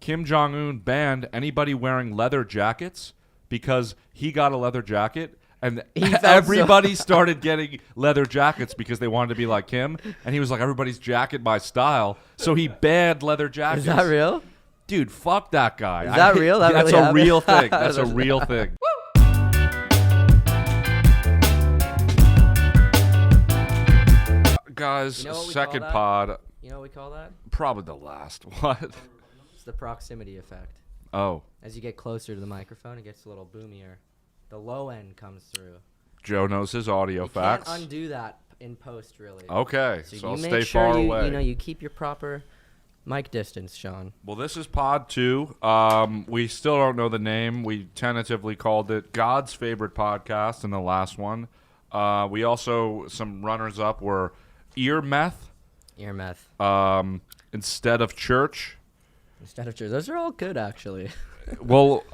Kim Jong-un banned anybody wearing leather jackets because he got a leather jacket. And everybody started getting leather jackets because they wanted to be like Kim. And he was like, everybody's jacket my style. So he banned leather jackets. Is that real? Dude, fuck that guy. Is that real? That that's really a real thing. That's a real thing. Guys, second pod. You know what we call that? Probably the last. What? It's the proximity effect. Oh. As you get closer to the microphone, it gets a little boomier. The low end comes through. Joe knows his audio facts. You can't undo that in post, really. Okay, so I'll stay sure far away. You know, you keep your proper mic distance, Sean. Well, this is pod 2. We still don't know the name. We tentatively called it God's Favorite Podcast in the last one. We also, some runners-up were Ear Meth. Ear Meth. Instead of Church. Instead of Church. Those are all good, actually. Well,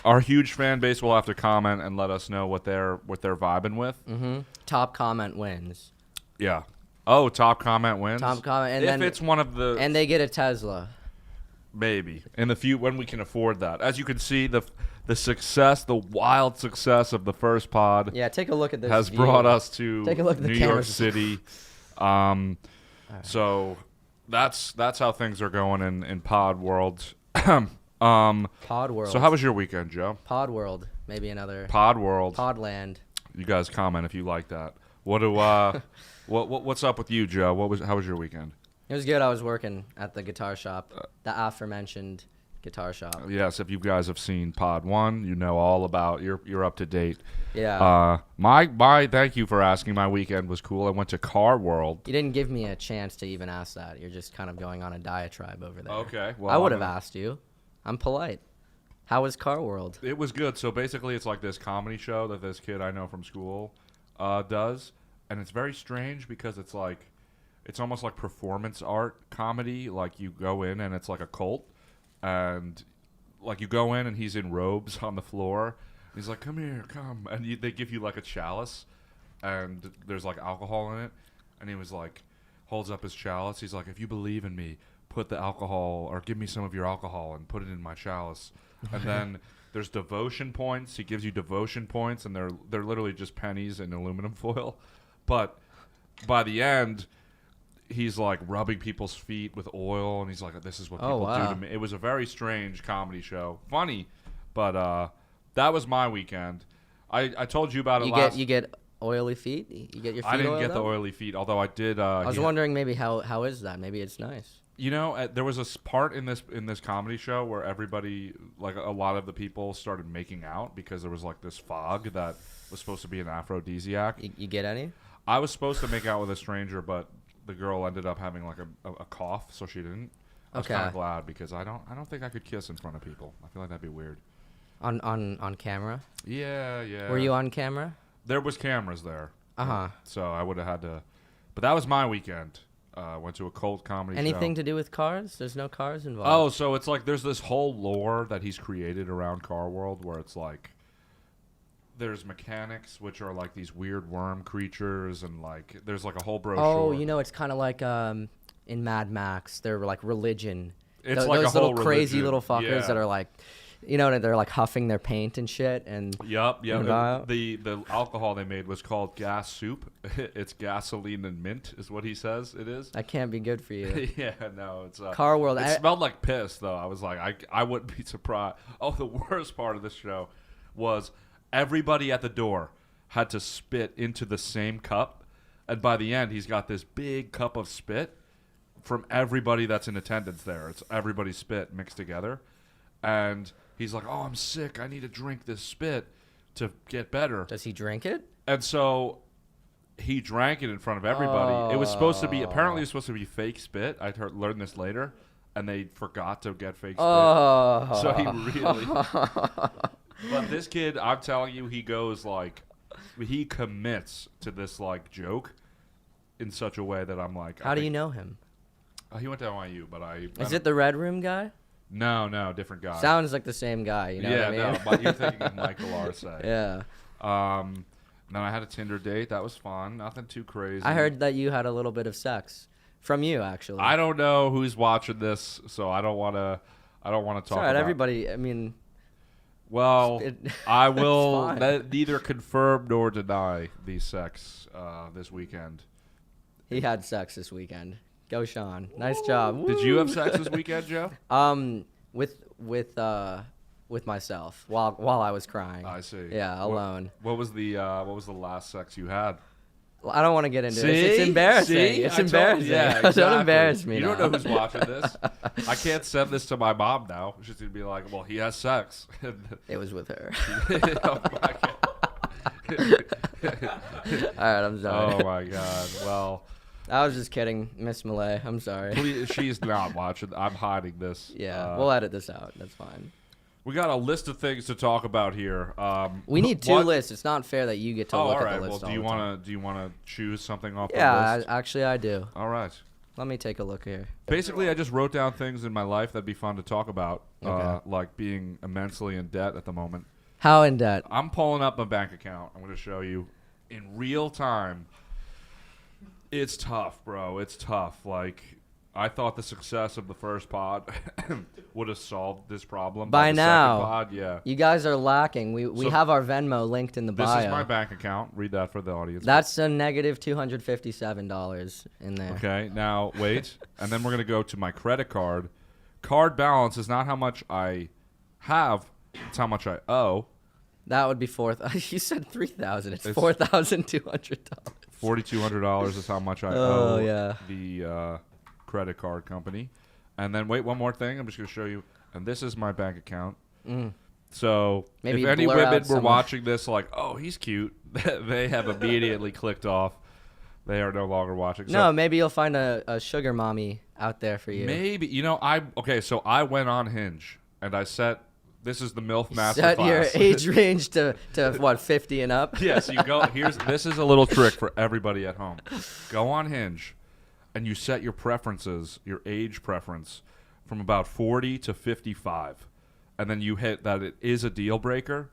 our huge fan base will have to comment and let us know what they're vibing with. Mm-hmm. Top comment wins. Yeah. Oh, top comment wins. Top comment, and if then it's one of the, and they get a Tesla. Maybe in the few when we can afford that. As you can see, the success, the wild success of the first pod. Yeah, take a look at this. Has brought us to take a look at New York City. So that's how things are going in pod world. Pod world. So how was your weekend, Joe? Pod world, maybe another. Pod world. Podland. You guys comment if you like that. What do what's up with you, Joe? How was your weekend? It was good. I was working at the guitar shop, the aforementioned guitar shop. Yes, if you guys have seen Pod 1, you know all about. You're up to date. Yeah. My thank you for asking. My weekend was cool. I went to Car World. You didn't give me a chance to even ask that. You're just kind of going on a diatribe over there. Okay. Well, I would have asked you. I'm polite. How was Car World? It was good. So basically, it's like this comedy show that this kid I know from school does, and it's very strange because it's almost like performance art comedy. Like you go in and it's like a cult, and like you go in and he's in robes on the floor. He's like, "Come here, come," and they give you like a chalice, and there's like alcohol in it, and he was like, holds up his chalice. He's like, "If you believe in me, put the alcohol, or give me some of your alcohol and put it in my chalice." And then there's devotion points. He gives you devotion points, and they're literally just pennies in aluminum foil. But by the end, he's like rubbing people's feet with oil, and he's like, "This is what people do to me." It was a very strange comedy show. Funny, but that was my weekend. I told you about it You get oily feet? You get your feet I didn't get up? the oily feet, although I did. I was wondering maybe how is that? Maybe it's nice. You know, there was a part in this comedy show where everybody, like a lot of the people, started making out because there was like this fog that was supposed to be an aphrodisiac. You get any? I was supposed to make out with a stranger, but the girl ended up having like a cough, so she didn't. I was kind of glad because I don't think I could kiss in front of people. I feel like that'd be weird. On camera? Yeah. Were you on camera? There was cameras there. Uh-huh. So I would have had to, but that was my weekend. Went to a cult comedy show. Anything to do with cars? There's no cars involved. Oh, so it's like there's this whole lore that he's created around Car World where it's like there's mechanics, which are like these weird worm creatures, and like there's like a whole brochure. Oh, you know, it's kind of like in Mad Max. They're like religion. It's like those a whole little crazy religion. little fuckers Yeah. that are like, you know, they're like huffing their paint and shit. And Yep. The alcohol they made was called gas soup. It's gasoline and mint, is what he says it is. that can't be good for you. Yeah, no, it's Car World. It smelled like piss, though. I was like, I wouldn't be surprised. Oh, the worst part of this show was everybody at the door had to spit into the same cup, and by the end, he's got this big cup of spit from everybody that's in attendance there. It's everybody's spit mixed together, and he's like, "Oh, I'm sick. I need to drink this spit to get better." Does he drink it? And so he drank it in front of everybody. It was supposed to be, apparently it was supposed to be fake spit. I learned this later, and they forgot to get fake spit. So he really... But this kid, I'm telling you, he goes like, he commits to this like joke in such a way that I'm like... How do you know him? He went to NYU, but Is it the Red Room guy? No, different guy. Sounds like the same guy, you know what I mean? No, but you're thinking of Michael Arce. Yeah. Then I had a Tinder date. That was fun. Nothing too crazy. I heard that you had a little bit of sex. From you, actually. I don't know who's watching this, so I don't want to... I don't want to It's talk all right. about. Everybody. I mean, Well, I will It's fine. neither confirm nor deny the sex this weekend. he had sex this weekend. Go, Sean. Nice job. Did you have Woo! sex this weekend, Joe? With myself while I was crying. I see. Yeah, alone. What was the last sex you had? I don't want to get into See? it. It's embarrassing. See? It's I told- embarrassing. yeah, exactly. Don't embarrass me. You now. don't know who's watching this. I can't send this to my mom now. She's gonna be like, "Well, he has sex." It was with her. Oh my god. All right, I'm sorry. Oh my god. Well, I was just kidding, Miss Malay. I'm sorry. please, she's not watching. I'm hiding this. Yeah, we'll edit this out. That's fine. We got a list of things to talk about here. We need two what- lists. It's not fair that you get to Oh, look all at right. the Well, list. do you want to choose something off Yeah, the list? actually, I do. All right. Let me take a look here. Basically, I just wrote down things in my life that'd be fun to talk about, Okay. like being immensely in debt at the moment. How in debt? I'm pulling up my bank account. I'm going to show you in real time. It's tough, bro. It's tough. Like, I thought the success of the first pod would have solved this problem. By the now. second pod, yeah. You guys are lacking. We So- have our Venmo linked in the This bio. is my bank account. Read that for the audience. That's a negative $257 in there. Okay, now wait. And then we're going to go to my credit card. Card balance is not how much I have, it's how much I owe. That would be You said 3,000. It's It's- $4,200. $4,200 is how much I Oh, owe yeah. the credit card company. And then wait, one more thing. I'm just going to show you. And this is my bank account. So Maybe if any blur out women were some- watching this like, oh, he's cute, they have immediately clicked off. They are no longer watching. So No, maybe you'll find a sugar mommy out there for you. maybe, so I went on Hinge and I set, this is the MILF Master Set your Class. age range to what, 50 and up? Yes, you go. This is a little trick for everybody at home. Go on Hinge, and you set your preferences, your age preference, from about 40 to 55, and then you hit that it is a deal breaker,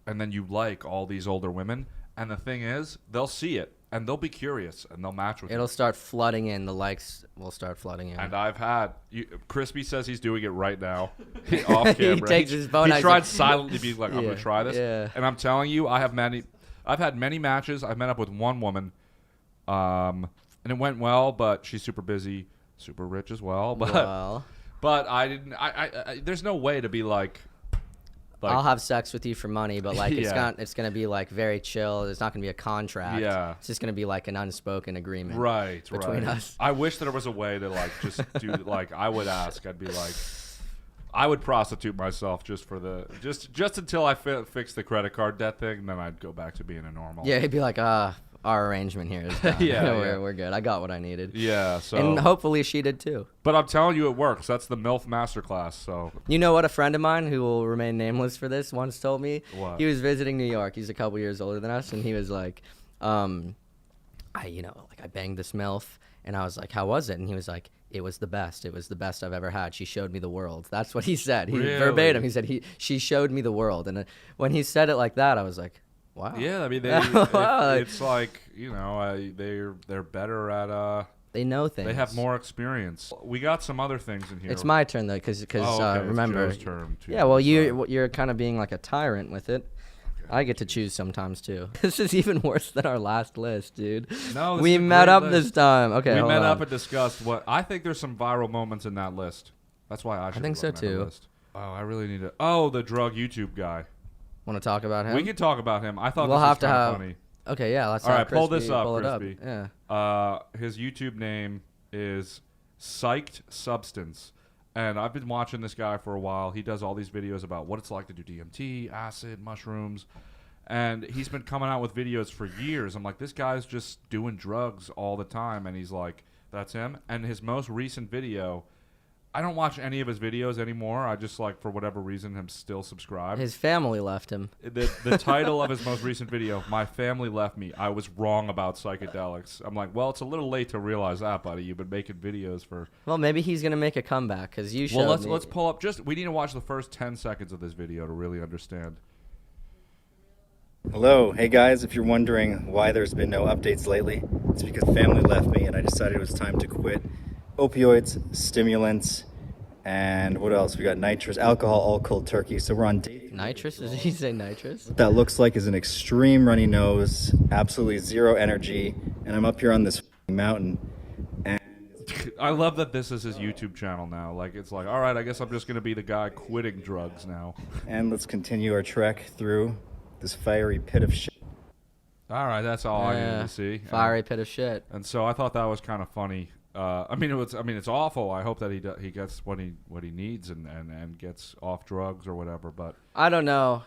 and then you like all these older women. And the thing is, they'll see it and they'll be curious and they'll match with It'll you. start flooding in. The likes will start flooding in. And I've had Crispy says he's doing it right now, off He camera. takes his phone He out, he's tried like- silently being like, "I'm Yeah, gonna try this," yeah. and I'm telling you, I've had many matches. I've met up with one woman, and it went well, but she's super busy, super rich as well. But Well, but I didn't. I there's no way to be like I'll have sex with you for money, but like Yeah. it's gonna be like very chill. It's not gonna be a contract. Yeah. It's just gonna be like an unspoken agreement. right between right. us. I wish there was a way to like just do like I would ask. I'd be like. I would prostitute myself just for the just until I fix the credit card debt thing, and then I'd go back to being a normal. Yeah, he'd be like, our arrangement here is done. Yeah, we're good. I got what I needed. Yeah. So, And hopefully she did too. but I'm telling you, it works. That's the MILF Masterclass. So, You know what? A friend of mine who will remain nameless for this once told me. What? He was visiting New York. He's a couple years older than us, and he was like, I banged this MILF, and I was like, how was it? And he was like, it was the best. It was the best I've ever had. She showed me the world. That's what he said. Really? Verbatim. He said she showed me the world. And when he said it like that, I was like, wow. yeah, I mean, Wow. it's like they're better at They know things. they have more experience. We got some other things in here. It's my turn though, because Oh, okay, it's remember. Joe's turn to Yeah, well, decide. you're kind of being like a tyrant with it. I get to choose sometimes too. This is even worse than our last list, dude. No, this we is a met great up list. this time. Okay, we hold met on. up and discussed what I think. There's some viral moments in that list. That's why I should. think be so, looking at the too. list. Oh, I really need to. Oh, the drug YouTube guy. Want to talk about him? We can talk about him. I thought We'll this have was to kind have- of funny. Okay, yeah. Let's All have right, pull Crispy this up, pull it Crispy. Yeah. His YouTube name is Psyched Substance. And I've been watching this guy for a while. He does all these videos about what it's like to do DMT, acid, mushrooms. And he's been coming out with videos for years. I'm like, this guy's just doing drugs all the time. And he's like, that's him. And his most recent video, I don't watch any of his videos anymore. I just, like, for whatever reason, am still subscribed. His family left him. The title of his most recent video, My Family Left Me. I was wrong about psychedelics. I'm like, well, it's a little late to realize that, buddy. You've been making videos for... Well, maybe he's gonna make a comeback because you showed Well, me. let's pull up... We need to watch the first 10 seconds of this video to really understand. Hello, hey guys, if you're wondering why there's been no updates lately, it's because family left me and I decided it was time to quit opioids, stimulants, And what else? We got nitrous, alcohol, all cold turkey. So we're on day 3. Nitrous? Did he say nitrous? What that looks like is an extreme runny nose, absolutely zero energy. And I'm up here on this mountain. And I love that this is his YouTube channel now. Like, it's like, all right, I guess I'm just going to be the guy quitting drugs now. And let's continue our trek through this fiery pit of shit. All right, that's all I needed to see. Fiery pit of shit. And so I thought that was kind of funny. I mean, it's awful. I hope that he gets what he needs and gets off drugs or whatever. But I don't know.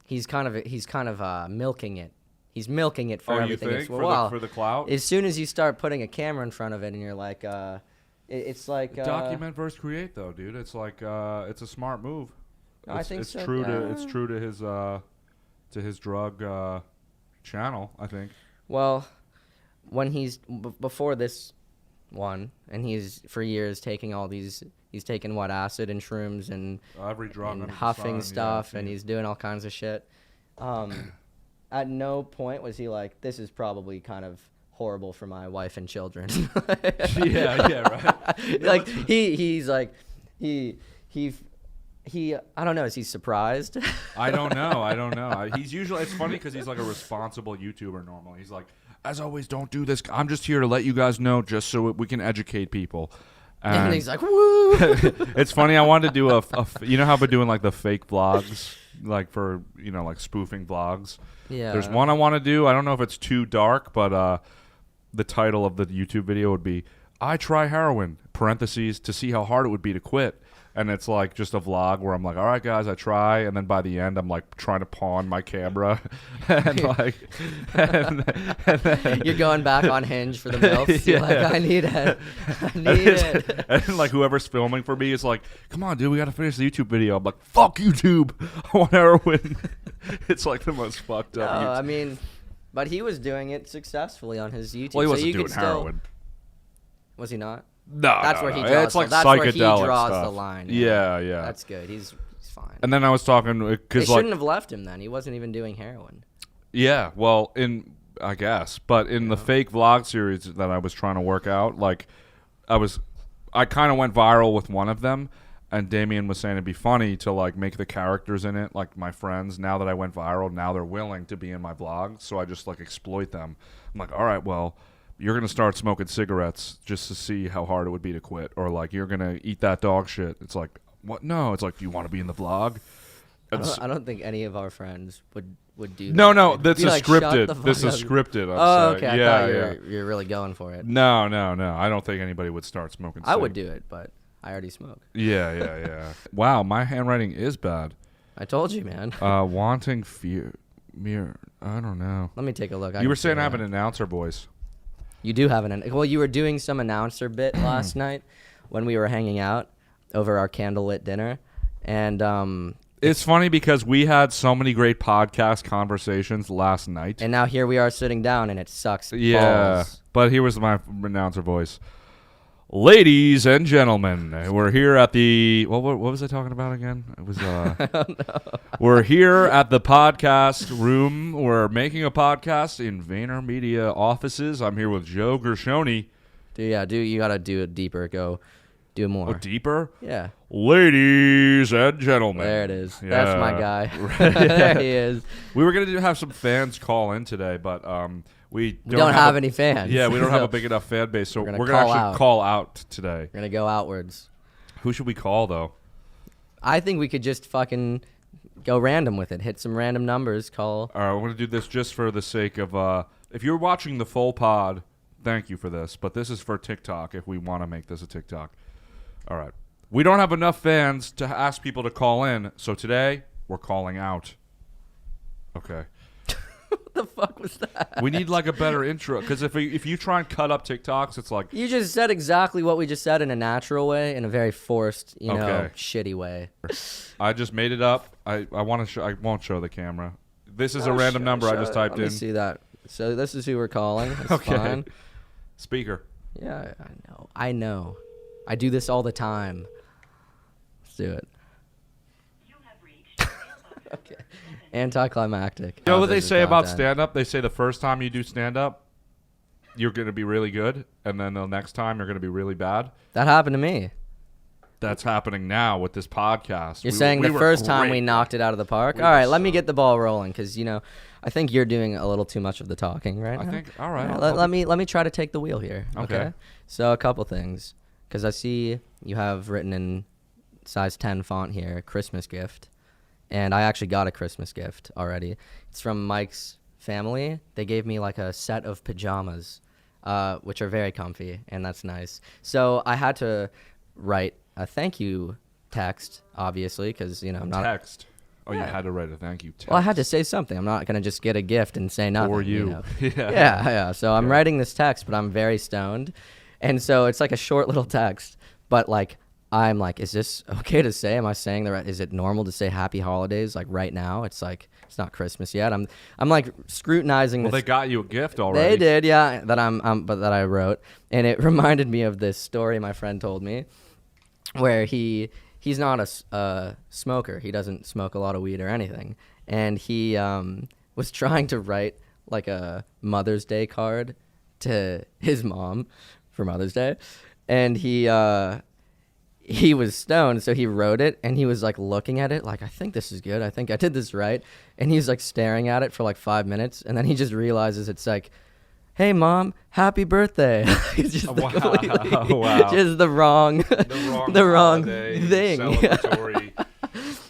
He's kind of milking it. He's milking it for everything. You think for the clout? As soon as you start putting a camera in front of it, and you're like, it's like document versus create, though, dude. It's like it's a smart move. I think it's so. True it's true to his drug channel, I think. Well, when before this one, and he's for years taking all these. He's taking acid and shrooms and every drug and huffing stuff, and he's doing all kinds of shit. At no point was he like, "This is probably kind of horrible for my wife and children." yeah, right. Like he's like he I don't know. Is he surprised? I don't know. He's usually, it's funny because he's like a responsible YouTuber normally. He's like, as always, don't do this. I'm just here to let you guys know, just so we can educate people. And he's like, woo! It's funny. I wanted to do you know how I've been doing like the fake vlogs, like for, like spoofing vlogs. Yeah. There's one I want to do. I don't know if it's too dark, but the title of the YouTube video would be, I try heroin, parentheses, to see how hard it would be to quit. And it's like just a vlog where I'm like, all right, guys, I try. And then by the end, I'm like trying to pawn my camera. and like, and then, you're going back on Hinge for the MILFs. You're like, I need it. And like whoever's filming for me is like, come on, dude, we got to finish the YouTube video. I'm like, fuck YouTube. I want heroin. It's like the most fucked up. I mean, but he was doing it successfully on his YouTube. Well, he wasn't so you doing could heroin. Was he not? No, that's no, where he no. draws. It's like that's where he psychedelic draws stuff. the line. Yeah. That's good. He's fine. And then I was talking They because shouldn't have left him then. He wasn't even doing heroin. Yeah, well, I guess, but in the fake vlog series that I was trying to work out, like I kind of went viral with one of them, and Damien was saying it'd be funny to like make the characters in it like my friends. Now that I went viral, now they're willing to be in my vlog, so I just like exploit them. I'm like, all right, well, you're going to start smoking cigarettes just to see how hard it would be to quit. Or, like, you're going to eat that dog shit. It's like, what? No. It's like, do you want to be in the vlog? I don't think any of our friends would do that. No. That's like, scripted. This is scripted. Okay. I thought you're really going for it. No. I don't think anybody would start smoking I would do it, but I already smoke. Yeah. Wow, my handwriting is bad. I told you, man. Wanting fear. I don't know. Let me take a look. You were saying I have an announcer voice. You do have well, you were doing some announcer bit last night when we were hanging out over our candlelit dinner, and it's funny because we had so many great podcast conversations last night, and now here we are sitting down, and it sucks. Yeah, balls. But here was my announcer voice. Ladies and gentlemen, we're here at the what was I talking about again? It was I don't know. We're here at the podcast room. We're making a podcast in Vayner Media offices. I'm here with Joe Gershoni. You gotta do it deeper. Do more. Oh, deeper? Yeah. Ladies and gentlemen. There it is. Yeah. That's my guy. There he is. We were gonna have some fans call in today, but we don't have any fans. Yeah, we don't have a big enough fan base, so we're gonna actually call out today. We're gonna go outwards. Who should we call though? I think we could just fucking go random with it. Hit some random numbers. Call. All right, we're gonna do this just for the sake of if you're watching the full pod, thank you for this. But this is for TikTok. If we want to make this a TikTok. All right. We don't have enough fans to ask people to call in, so today we're calling out. Okay. What the fuck was that? We need like a better intro, because if you try and cut up TikToks, it's like you just said exactly what we just said in a natural way, in a very forced, shitty way. I just made it up. I want to. I won't show the camera. This is a random number I just typed in. Let me see that. So this is who we're calling. That's okay. Fine. Speaker. Yeah, I know. I do this all the time. Let's do it. You have reached Okay. Anticlimactic. You know what they say about stand-up? They say the first time you do stand-up, you're going to be really good, and then the next time you're going to be really bad. That happened to me. that's happening now with this podcast. You're saying the were first time we great. knocked it out of the park? We All right, were let me so- get the ball rolling because, I think you're doing a little too much of the talking right I now. think. All right. Let me try to take the wheel here. Okay. So a couple things, because I see you have written in size 10 font here, Christmas gift, and I actually got a Christmas gift already. It's from Mike's family. They gave me like a set of pajamas, which are very comfy, and that's nice. So I had to write a thank you text, obviously, because I'm not. Text. Oh, you Yeah. had to write a thank you text. Well, I had to say something. I'm not gonna just get a gift and say nothing. For you. Yeah. Yeah. Yeah. So I'm writing this text, but I'm very stoned, and so it's like a short little text. But like, I'm like, is this okay to say? Am I saying the right? Is it normal to say Happy Holidays like right now? It's like it's not Christmas yet. I'm like scrutinizing. Well, this. they got you a gift already. They did, yeah. But that I wrote, and it reminded me of this story my friend told me, where he's not a smoker. He doesn't smoke a lot of weed or anything, and he was trying to write like a Mother's Day card to his mom for Mother's Day, and he was stoned, so he wrote it, and he was like looking at it like, I think this is good. I think I did this right, and he's like staring at it for like 5 minutes, and then he just realizes it's like, hey mom, happy birthday. It's just Wow. completely- Wow. just the wrong the wrong holiday thing. celebratory.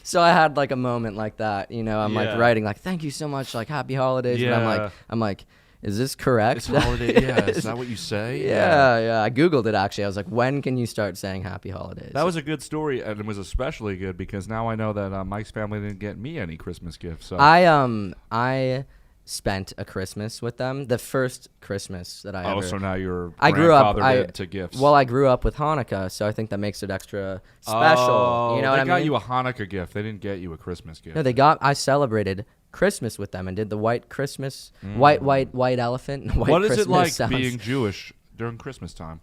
So I had like a moment like that, I'm Yeah. like writing like, thank you so much, like happy holidays. Yeah. And I'm like, is this correct? It's holiday. Yeah, is that what you say? Yeah. I Googled it actually. I was like, when can you start saying happy holidays? That was a good story, and it was especially good because now I know that Mike's family didn't get me any Christmas gifts. So I spent a Christmas with them. The first Christmas that I ever. so now you're I grew up. grandfathered into gifts. Well, I grew up with Hanukkah, so I think that makes it extra special. Oh, You know they what I mean? got you a Hanukkah gift. They didn't get you a Christmas gift. No, I celebrated Christmas with them and did the white Christmas, white elephant. White What is Christmas it like sounds. being Jewish during Christmas time?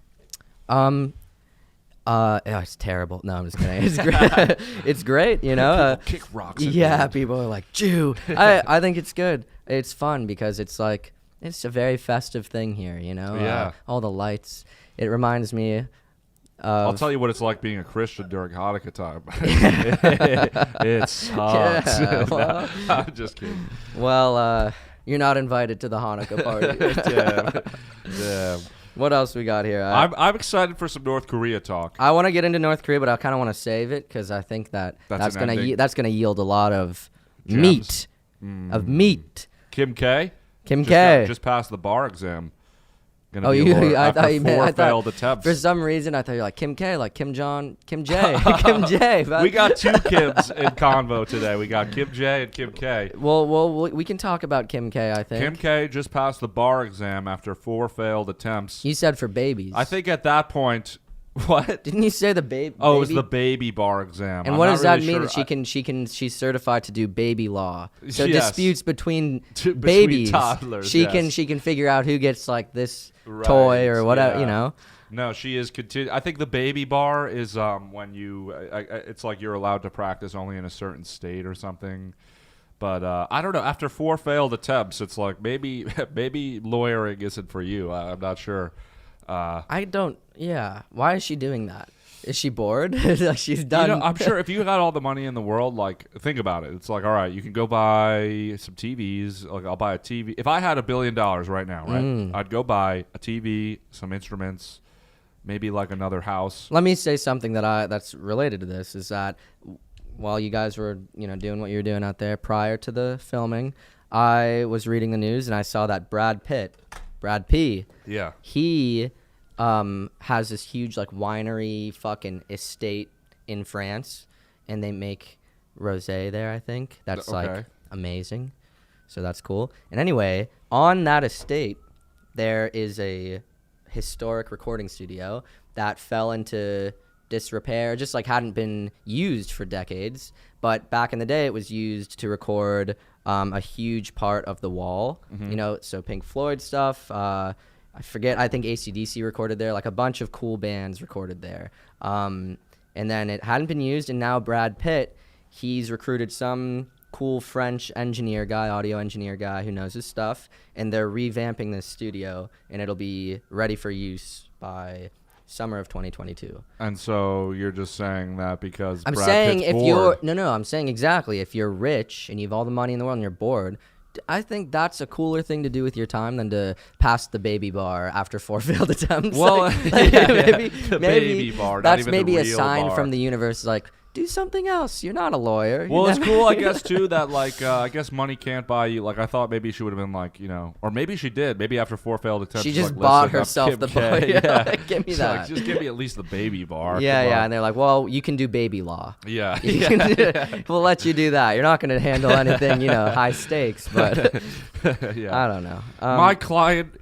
It's terrible. No, I'm just kidding. It's great. It's great, People kick rocks. At Yeah, me. people are like, Jew. I think it's good. It's fun because it's like, it's a very festive thing here, Yeah. all the lights. It reminds me I'll of. tell you what it's like being a Christian during Hanukkah time. It sucks. Yeah, well- No, I'm just kidding. Well, you're not invited to the Hanukkah party. Damn. What else we got here? I'm excited for some North Korea talk. I want to get into North Korea, but I kind of want to save it because I think That's that's an gonna ending. that's gonna yield a lot of Gems. meat. Kim K. Kim just K. just passed the bar exam. Gonna Oh, be a you? lawyer I after thought you meant. 4 I failed thought attempts. for some reason I thought you're like Kim K, like Kim Jong, Kim J, Kim J. but- We got 2 Kims in convo today. We got Kim J and Kim K. Well, we can talk about Kim K. I think. Kim K just passed the bar exam after 4 failed attempts. You said for babies. I think at that point, what? Didn't you say the baby? Oh, it was the baby bar exam. And I'm what not does that really mean? sure. That she's certified to do baby law. So Yes. disputes between Between babies, toddlers, she yes. can figure out who gets like this Right, toy or whatever. yeah. No, she is I think the baby bar is when you. It's like you're allowed to practice only in a certain state or something. But I don't know. After 4 failed attempts, it's like maybe lawyering isn't for you. I'm not sure. I don't. Yeah. Why is she doing that? Is she bored? Like she's done. I'm sure if you got all the money in the world, like think about it. It's like, all right, you can go buy some TVs. Like I'll buy a TV. If I had $1 billion right now, right, I'd go buy a TV, some instruments, maybe like another house. Let me say something that's related to this. Is that while you guys were doing what you were doing out there prior to the filming, I was reading the news and I saw that Brad P. Yeah. He has this huge like winery fucking estate in France, and they make rosé there. I think that's like Okay. amazing. So that's cool. And anyway, on that estate, there is a historic recording studio that fell into disrepair, just like hadn't been used for decades. But back in the day, it was used to record a huge part of the wall. So Pink Floyd stuff. I forget. I think AC/DC recorded there. Like a bunch of cool bands recorded there. And then it hadn't been used, and now Brad Pitt, he's recruited some cool French audio engineer guy who knows his stuff, and they're revamping this studio, and it'll be ready for use by summer of 2022. And so you're just saying that because I'm Brad saying Pitt's if bored. you're I'm saying exactly if you're rich and you have all the money in the world and you're bored, I think that's a cooler thing to do with your time than to pass the baby bar after 4 failed attempts. Well, maybe the baby bar, not that's even maybe the a real sign bar. from the universe, like do something else. You're not a lawyer. You Well, it's never- cool, I guess, too, that, like, I guess money can't buy you. Like, I thought maybe she would have been, like, or maybe she did. Maybe after 4 failed attempts, She she's just like, bought "Listen, I'm herself Kim the K." bar. Yeah. Like, give me She's that. like, just give me at least the baby bar. Yeah, Come yeah. on. And they're like, well, you can do baby law. Yeah. You can do- we'll let you do that. You're not going to handle anything, high stakes, but Yeah. I don't know. My client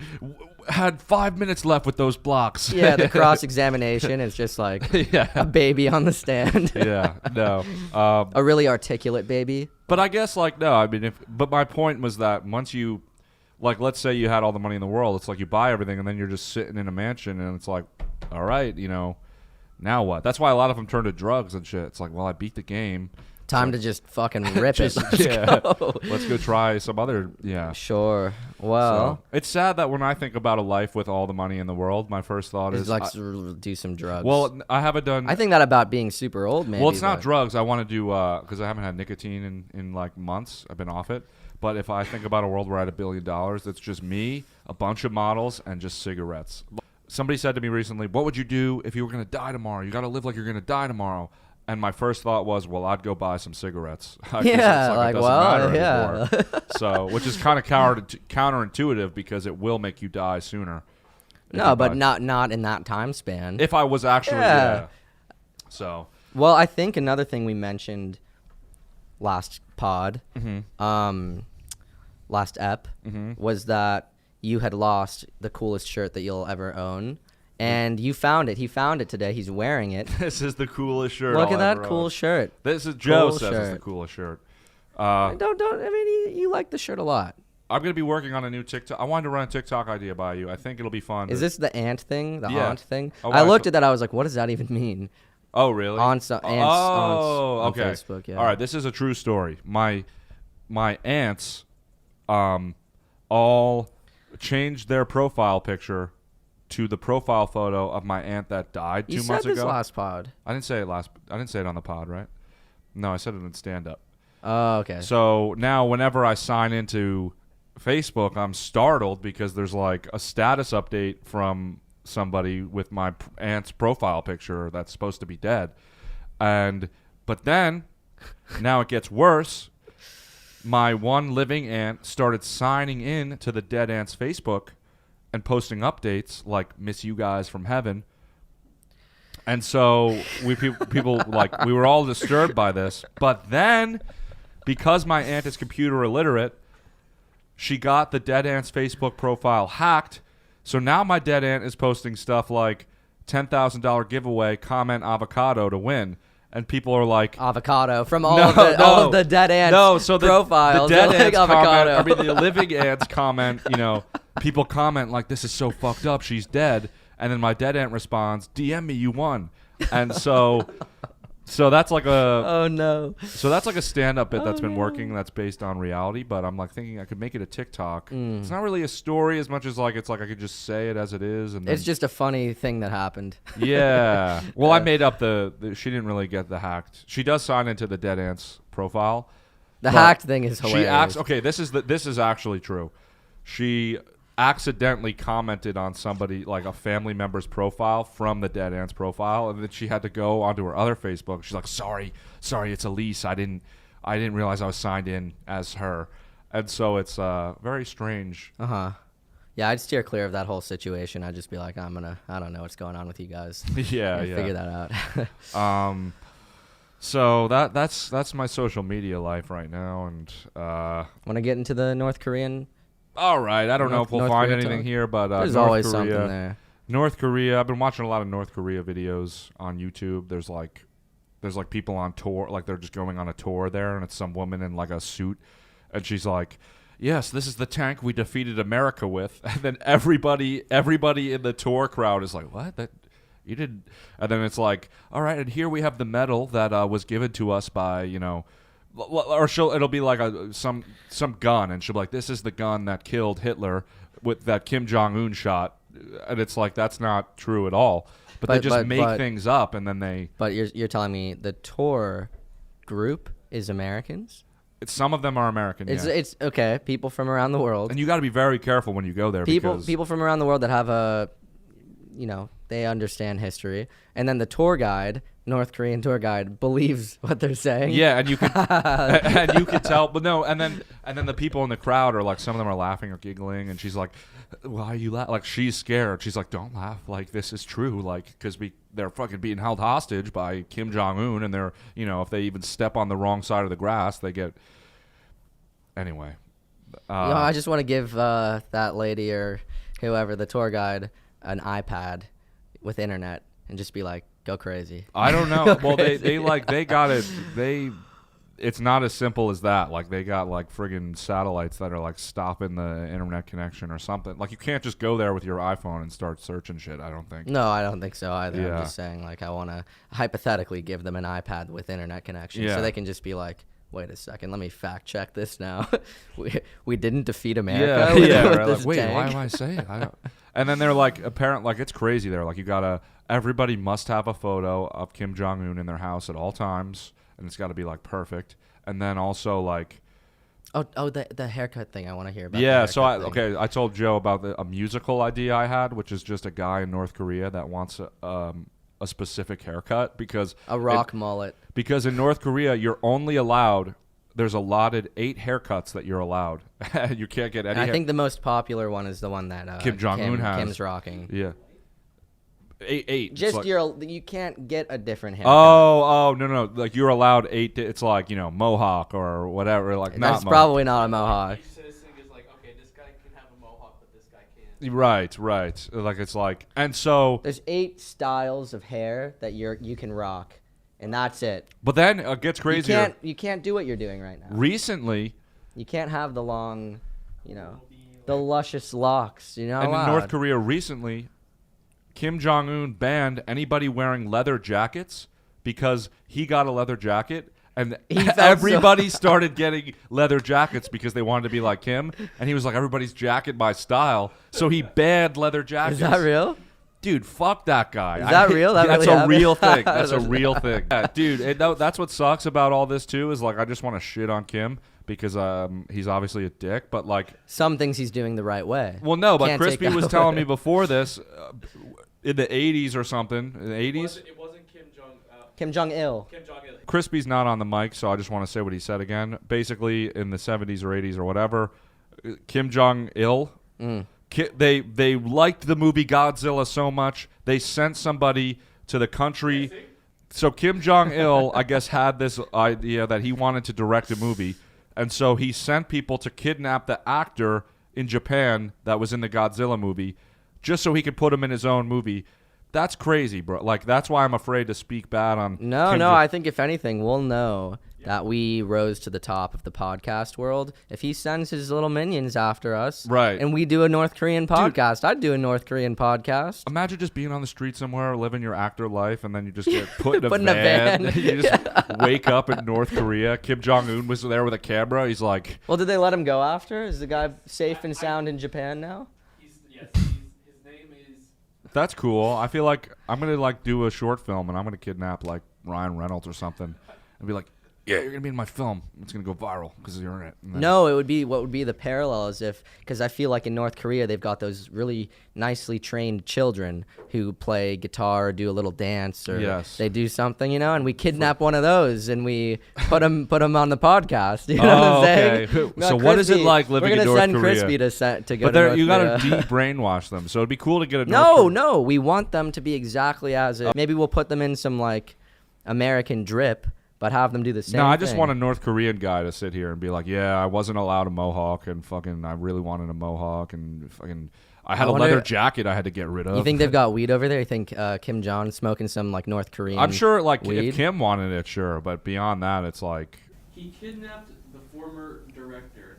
had 5 minutes left with those blocks. Yeah, the cross-examination is just like a Yeah. baby on the stand. Yeah. No. A really articulate baby. But I guess, like, no, I mean, but my point was that once you, like, let's say you had all the money in the world, it's like you buy everything and then you're just sitting in a mansion and it's like, all right, now what? That's why a lot of them turn to drugs and shit. It's like, well, I beat the game. Time to just fucking rip it. Let's yeah. go. Let's go try some other, yeah. Sure. Well, So, it's sad that when I think about a life with all the money in the world, my first thought it's is, like do some drugs. well, I haven't done. I think that about being super old, maybe. well, it's not but- drugs. I want to do because I haven't had nicotine in like months. I've been off it. But if I think about a world where I had $1 billion, it's just me, a bunch of models, and just cigarettes. Somebody said to me recently, "What would you do if you were going to die tomorrow? You got to live like you're going to die tomorrow." And my first thought was, well, I'd go buy some cigarettes. 'Cause Yeah, it's like, it doesn't well, matter yeah. anymore. So, which is kind of counterintuitive because it will make you die sooner. if No, you but buy- not in that time span. If I was actually, Yeah. yeah. So, Well, I think another thing we mentioned last pod, last ep, was that you had lost the coolest shirt that you'll ever own. And you found it. He found it today. He's wearing it. this is the coolest shirt. Look I'll at that ever cool own. shirt. This is Joe Cool says it's the shirt. coolest shirt. I mean, you like the shirt a lot. I'm gonna be working on a new TikTok. I wanted to run a TikTok idea by you. I think it'll be fun. Is to- this the ant thing? The Yeah. aunt thing? Oh, I I looked thought- at that. I was like, what does that even mean? Oh, really? Aunts on okay. Facebook, yeah. All right, this is a true story. My aunts, all changed their profile picture to the profile photo of my aunt that died You 2 said months this ago. last pod. I didn't say it on the pod, right? No, I said it in stand up. Oh, okay. So now whenever I sign into Facebook, I'm startled because there's like a status update from somebody with my aunt's profile picture that's supposed to be dead. But then now it gets worse. My one living aunt started signing in to the dead aunt's Facebook and posting updates like "Miss you guys from heaven." And so people like we were all disturbed by this. But then, because my aunt is computer illiterate, she got the dead aunt's Facebook profile hacked. So now my dead aunt is posting stuff like $10,000 giveaway, comment avocado to win. And people are like, Avocado from all, No, all no. of the dead ants no, so the profiles. dead they're like ants avocado. comment, the living ants comment, people comment like, this is so fucked up, she's dead. And then my dead aunt responds, DM me, you won. And so that's like Oh no. a stand-up bit that's been working that's based on reality, but I'm like thinking I could make it a TikTok. It's not really a story as much as like it's like I could just say it as it is, and It's then, just a funny thing that happened. yeah. Well, I made up the she didn't really get the hacked. She does sign into the dead ants profile. The but hacked thing is hilarious. Okay, this is actually true. She accidentally commented on somebody like a family member's profile from the dead ants profile, and then she had to go onto her other Facebook. She's like, sorry, it's Elise. I didn't realize I was signed in as her. And so it's very strange. Yeah, I'd steer clear of that whole situation. I'd just be like, I don't know what's going on with you guys. Yeah, Figure that out. So that's my social media life right now, and Want to get into the North Korean? all right, I don't know if we'll North find Korea anything talk? here, but There's North always Korea, something there. North Korea. I've been watching a lot of North Korea videos on YouTube. There's like people on tour, like they're just going on a tour there, and it's some woman in like a suit, and she's like, "Yes, this is the tank we defeated America with." And then everybody in the tour crowd is like, "What? That you did?" And then it's like, "All right, and here we have the medal that was given to us by or it'll be like some gun, and she'll be like, "This is the gun that killed Hitler with that Kim Jong-un shot," and it's like that's not true at all. But But they just make things up, and then they. But you're telling me the tour group is Americans? Some of them are American. It's okay. People from around the world. And you got to be very careful when you go there. People from around the world that have they understand history, and then the tour guide, North Korean tour guide, believes what they're saying. Yeah, and you could and you could tell, but no, and then the people in the crowd are like, some of them are laughing or giggling, and she's like, "Why are you laughing?" Like, she's scared. She's like, "Don't laugh. Like, this is true. Like, because they're fucking being held hostage by Kim Jong-un, and they're, if they even step on the wrong side of the grass, they get." Anyway, I just want to give that lady or whoever, the tour guide, an iPad with internet and just be like, go crazy. I don't know. Well, they got it. It's not as simple as that. Like, they got like friggin' satellites that are like stopping the internet connection or something. Like, you can't just go there with your iPhone and start searching shit, I don't think. No, I don't think so either. Yeah. I'm just saying, like, I want to hypothetically give them an iPad with internet connection so they can just be like, wait a second, let me fact check this now. we didn't defeat America with this like, wait, tank. why am I saying it? I don't. And then they're like, apparently, like, it's crazy. They're like, everybody must have a photo of Kim Jong-un in their house at all times, and it's got to be like perfect. And then also like, the haircut thing, I want to hear about. Yeah, so I told Joe about a musical idea I had, which is just a guy in North Korea that wants a specific haircut because a rock mullet. Because in North Korea, you're only allowed. There's allotted 8 haircuts that you're allowed. You can't get any. I think the most popular one is the one that Kim Jong-un has. Kim's rocking. Yeah. 8. Just like, you can't get a different haircut. No. Like, you're allowed 8. It's like, Mohawk or whatever. Like, that's not probably not a Mohawk. This guy can have a mohawk, but this guy can't. Right. Like, it's like, and so there's 8 styles of hair that you can rock, and that's it. But then it gets crazier. You can't do what you're doing right now. Recently, you can't have the long, the luscious locks. And in North Korea recently, Kim Jong-un banned anybody wearing leather jackets because he got a leather jacket. And everybody started getting leather jackets because they wanted to be like Kim. And he was like, everybody's jacket my style. So he banned leather jackets. Is that real? Dude, fuck that guy. Is that real? That's a real thing. That's a real thing. Yeah, dude, that's what sucks about all this, too, is like, I just want to shit on Kim because he's obviously a dick. But like, some things he's doing the right way. Well, no, but Crispy was telling me before this, in the 80s or something, in the 80s. It wasn't Kim Jong. Kim Jong-il. Kim Jong-il. Crispy's not on the mic, so I just want to say what he said again. Basically, in the 70s or 80s or whatever, Kim Jong-il, they liked the movie Godzilla so much, they sent somebody to the country. So Kim Jong-il, I guess, had this idea that he wanted to direct a movie, and so he sent people to kidnap the actor in Japan that was in the Godzilla movie, just so he could put him in his own movie. That's crazy, bro. Like, that's why I'm afraid to speak bad on No, Kim I think if anything, we'll know that we rose to the top of the podcast world if he sends his little minions after us. Right. And we do a North Korean podcast. I'd do a North Korean podcast. Imagine just being on the street somewhere, living your actor life, and then you just get put in a Put in a van. van. You just wake up in North Korea. Kim Jong-un was there with a camera. He's like... Well, did they let him go after? Is the guy safe and sound in Japan now? His name is. That's cool. I feel like I'm going to like do a short film, and I'm going to kidnap like Ryan Reynolds or something and be like, yeah, you're going to be in my film. It's going to go viral because you're in it. No, what would be the parallel is because I feel like in North Korea they've got those really nicely trained children who play guitar or do a little dance or they do something, and we kidnap one of those and we put him on the podcast. You know what I'm saying? Okay. So what is it like living in North Korea? We're going to send Crispy to go to North Korea. You got to de-brainwash them. So it'd be cool to get a No, we want them to be exactly as it. Maybe we'll put them in some like American drip. But have them do the same thing. No, I just want a North Korean guy to sit here and be like, yeah, I wasn't allowed a mohawk, and fucking I really wanted a mohawk, and fucking I had a leather jacket I had to get rid of. You think they've got weed over there? You think Kim Jong smoking some like North Korean I'm sure like weed? If Kim wanted it, sure. But beyond that, it's like... He kidnapped the former director.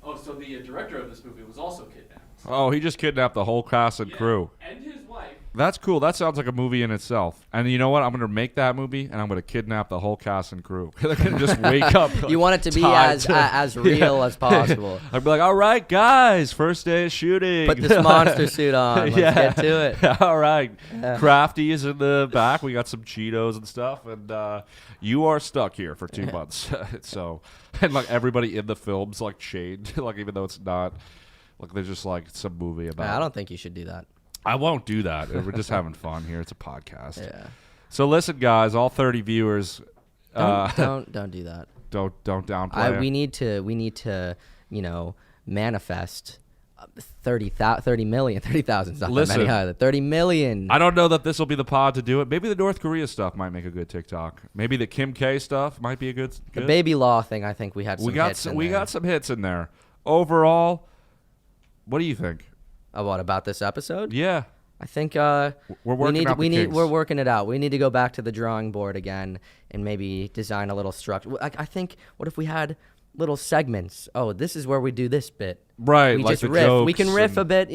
Oh, so the director of this movie was also kidnapped. Oh, he just kidnapped the whole cast and crew. And his wife. That's cool. That sounds like a movie in itself. And you know what? I'm going to make that movie, and I'm going to kidnap the whole cast and crew. They're going to just wake up. You want it to be tied as real as possible. I'd be like, all right, guys, first day of shooting. Put this monster suit on. Let's get to it. All right. Crafty is in the back. We got some Cheetos and stuff. And you are stuck here for 2 months. So, and like everybody in the film's like chained. Like even though it's not, like they're just like some movie about. I don't think you should do that. I won't do that. We're just having fun here. It's a podcast. Yeah. So listen, guys, all 30 viewers. Don't do that. Don't downplay. We need to manifest 30 million. 30,000 is not that many either. 30 million. I don't know that this will be the pod to do it. Maybe the North Korea stuff might make a good TikTok. Maybe the Kim K stuff might be a good. The baby law thing. I think we had some hits. We got some hits in there. Overall, what do you think? What about this episode? Yeah. I think we're working we're working it out. We need to go back to the drawing board again and maybe design a little structure. I think, what if we had little segments? Oh, this is where we do this bit. Right. We like just the riff. We can jokes riff a bit.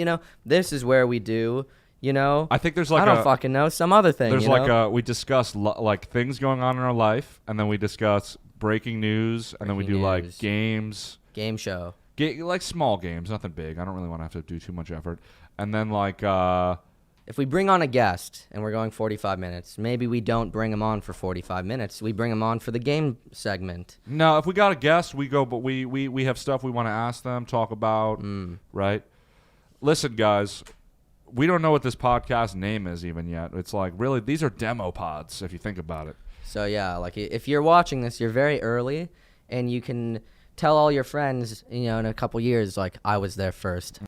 This is where we do. I think there's like I don't fucking know, some other thing. There's we discuss like things going on in our life, and then we discuss breaking news, and then we do like games. Game show. Like small games, nothing big. I don't really want to have to do too much effort. And then like if we bring on a guest and we're going 45 minutes, maybe we don't bring him on for 45 minutes. We bring him on for the game segment. No, if we got a guest, we go, but we have stuff we want to ask them, talk about, right? Listen, guys, we don't know what this podcast name is even yet. It's like, really, these are demo pods, if you think about it. So, yeah, like if you're watching this, you're very early, and you can tell all your friends, in a couple years, like, I was there first.